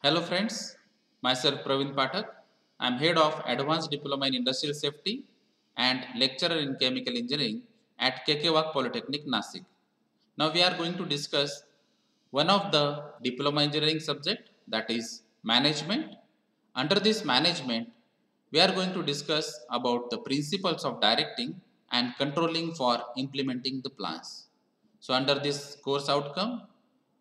Hello friends, myself Praveen Pathak. I am head of Advanced Diploma in Industrial Safety and lecturer in Chemical Engineering at KK Polytechnic, Nasik. Now we are going to discuss one of the diploma engineering subject, that is management. Under this management, we are going to discuss about the principles of directing and controlling for implementing the plans. So under this course outcome,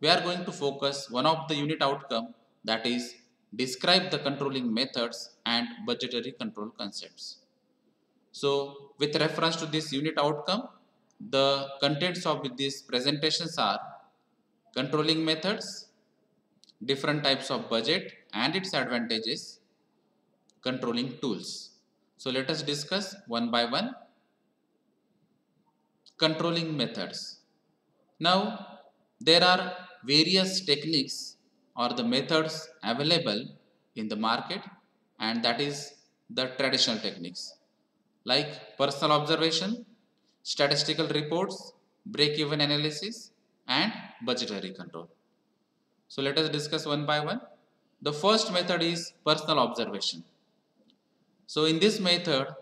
we are going to focus one of the unit outcome, that is describe the controlling methods and budgetary control concepts. So with reference to this unit outcome, the contents of these presentations are controlling methods, different types of budget and its advantages, controlling tools. So let us discuss one by one. Controlling methods. Now there are various techniques or the methods available in the market, and that is the traditional techniques like personal observation, statistical reports, break-even analysis and budgetary control. So let us discuss one by one. The first method is personal observation. So in this method,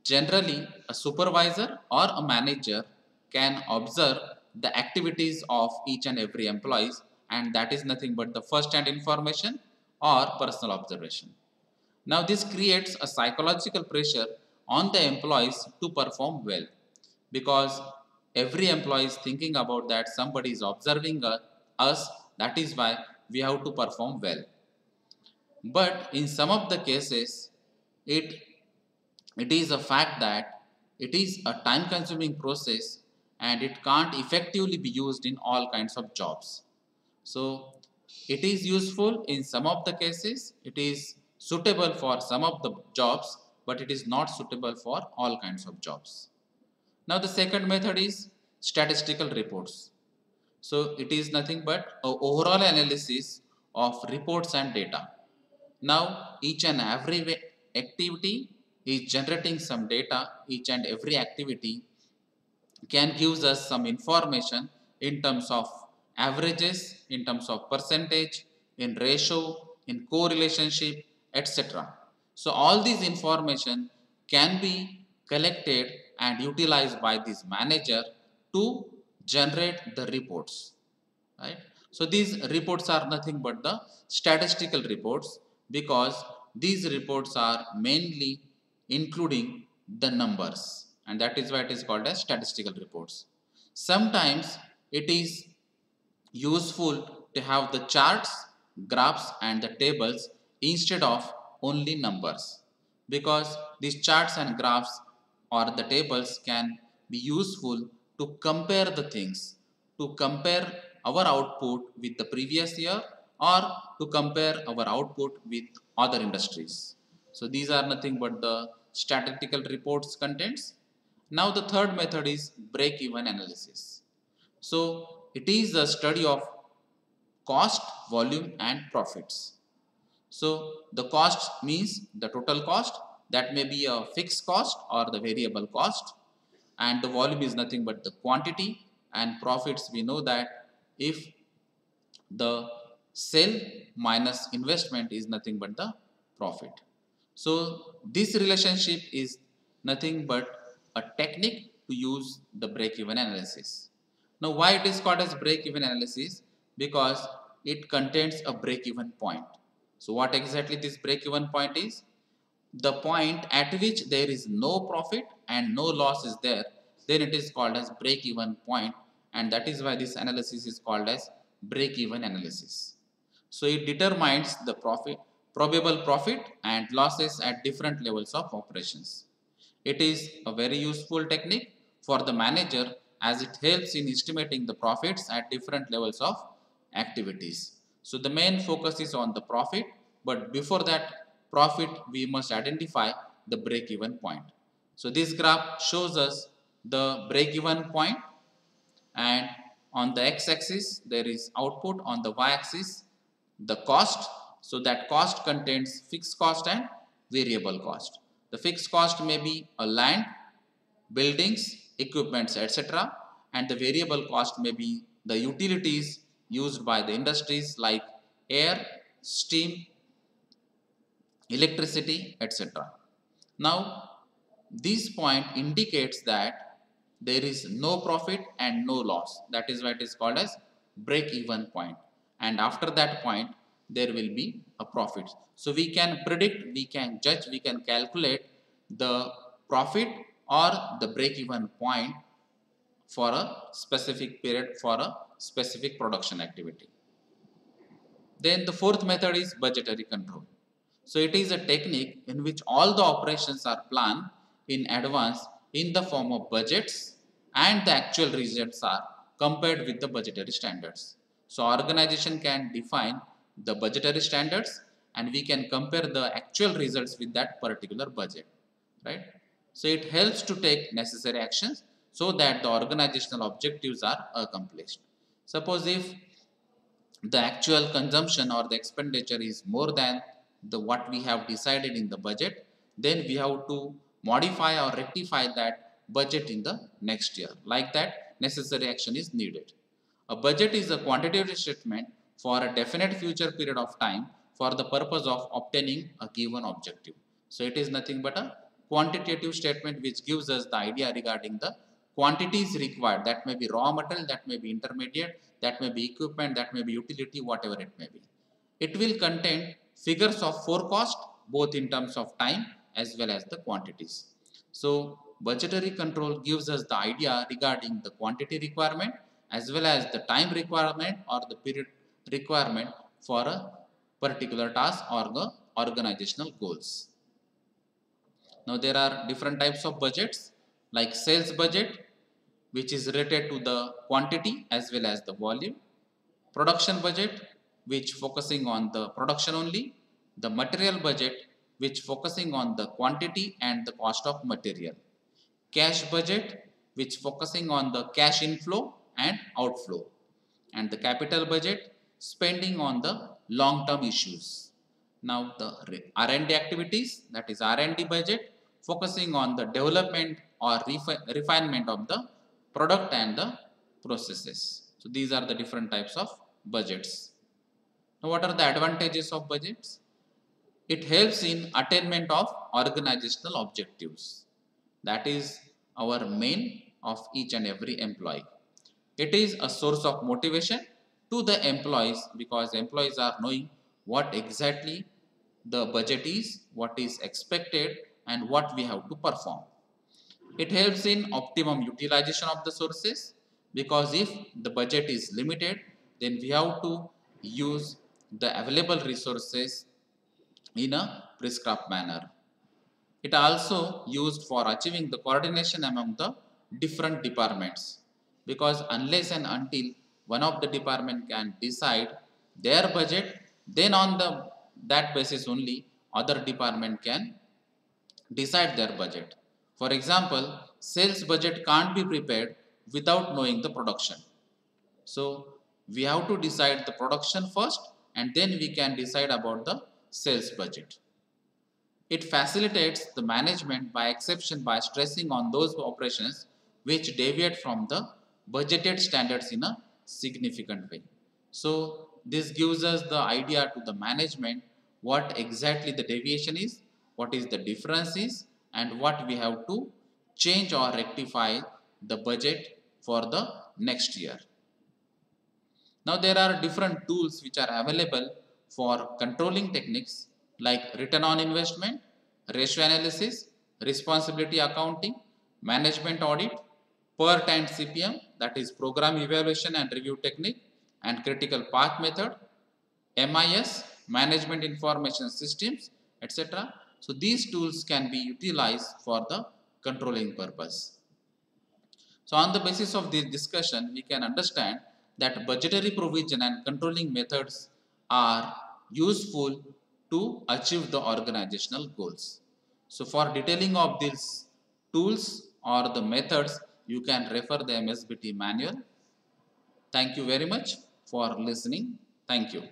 generally a supervisor or a manager can observe the activities of each and every employee, and that is nothing but the first hand information or personal observation. Now this creates a psychological pressure on the employees to perform well, because every employee is thinking about that somebody is observing us, that is why we have to perform well. But in some of the cases, it it is a fact that it is a time consuming process and it can't effectively be used in all kinds of jobs. So it is useful in some of the cases, it is suitable for some of the jobs, but it is not suitable for all kinds of jobs. Now the second method is statistical reports. So it is nothing but an overall analysis of reports and data. Now each and every activity is generating some data. Each and every activity can give us some information in terms of averages, in terms of percentage, in ratio, in correlationship, etc. So all these information can be collected and utilized by this manager to generate the reports, right? So these reports are nothing but the statistical reports, because these reports are mainly including the numbers, and that is why it is called as statistical reports. Sometimes it is useful to have the charts, graphs and the tables instead of only numbers, because these charts and graphs or the tables can be useful to compare the things, to compare our output with the previous year or to compare our output with other industries. So these are nothing but the statistical reports contents. Now the third method is break-even analysis. So it is the study of cost, volume and profits. So the cost means the total cost, that may be a fixed cost or the variable cost, and the volume is nothing but the quantity, and profits, we know that if the sale minus investment is nothing but the profit. So this relationship is nothing but a technique to use the break-even analysis. Now why it is called as break-even analysis? Because it contains a break-even point. So what exactly this break-even point is? The point at which there is no profit and no loss is there, then it is called as break-even point, and that is why this analysis is called as break-even analysis. So it determines the profit, probable profit and losses at different levels of operations. It is a very useful technique for the manager, as it helps in estimating the profits at different levels of activities. So the main focus is on the profit, but before that profit we must identify the break-even point. So this graph shows us the break-even point, and on the x-axis there is output, on the y-axis the cost. So that cost contains fixed cost and variable cost. The fixed cost may be a land, buildings, equipments, etc., and the variable cost may be the utilities used by the industries like air, steam, electricity, etc. Now, this point indicates that there is no profit and no loss. That is why it is called as break-even point. And after that point, there will be a profit. So we can predict, we can judge, we can calculate the profit or the break-even point for a specific period, for a specific production activity. Then the fourth method is budgetary control. So it is a technique in which all the operations are planned in advance in the form of budgets, and the actual results are compared with the budgetary standards. So organization can define the budgetary standards and we can compare the actual results with that particular budget, right? So it helps to take necessary actions so that the organizational objectives are accomplished. Suppose if the actual consumption or the expenditure is more than the what we have decided in the budget, then we have to modify or rectify that budget in the next year. Like that, necessary action is needed. A budget is a quantitative statement for a definite future period of time for the purpose of obtaining a given objective. So it is nothing but a quantitative statement which gives us the idea regarding the quantities required. That may be raw material, that may be intermediate, that may be equipment, that may be utility, whatever it may be. It will contain figures of forecast both in terms of time as well as the quantities. So budgetary control gives us the idea regarding the quantity requirement as well as the time requirement or the period requirement for a particular task or the organizational goals. Now there are different types of budgets like sales budget, which is related to the quantity as well as the volume. Production budget, which focusing on the production only. The material budget, which focusing on the quantity and the cost of material. Cash budget, which focusing on the cash inflow and outflow. And the capital budget, spending on the long-term issues. Now the R&D activities, that is R&D budget, focusing on the development or refinement of the product and the processes. So these are the different types of budgets. Now what are the advantages of budgets? It helps in attainment of organizational objectives. That is our main of each and every employee. It is a source of motivation to the employees because employees are knowing what exactly the budget is, what is expected and what we have to perform. It helps in optimum utilization of the sources because if the budget is limited, then we have to use the available resources in a prescribed manner. It also used for achieving the coordination among the different departments because unless and until one of the department can decide their budget, then on that basis only other department can decide their budget. For example, sales budget can't be prepared without knowing the production. So we have to decide the production first and then we can decide about the sales budget. It facilitates the management by exception by stressing on those operations which deviate from the budgeted standards in a significant way. So this gives us the idea to the management what exactly the deviation is, what is the difference is, and what we have to change or rectify the budget for the next year. Now there are different tools which are available for controlling techniques like return on investment, ratio analysis, responsibility accounting, management audit, PERT and CPM, that is program evaluation and review technique, and critical path method, MIS, management information systems, etc. So these tools can be utilized for the controlling purpose. So on the basis of this discussion, we can understand that budgetary provision and controlling methods are useful to achieve the organizational goals. So for detailing of these tools or the methods, you can refer the MSBT manual. Thank you very much for listening. Thank you.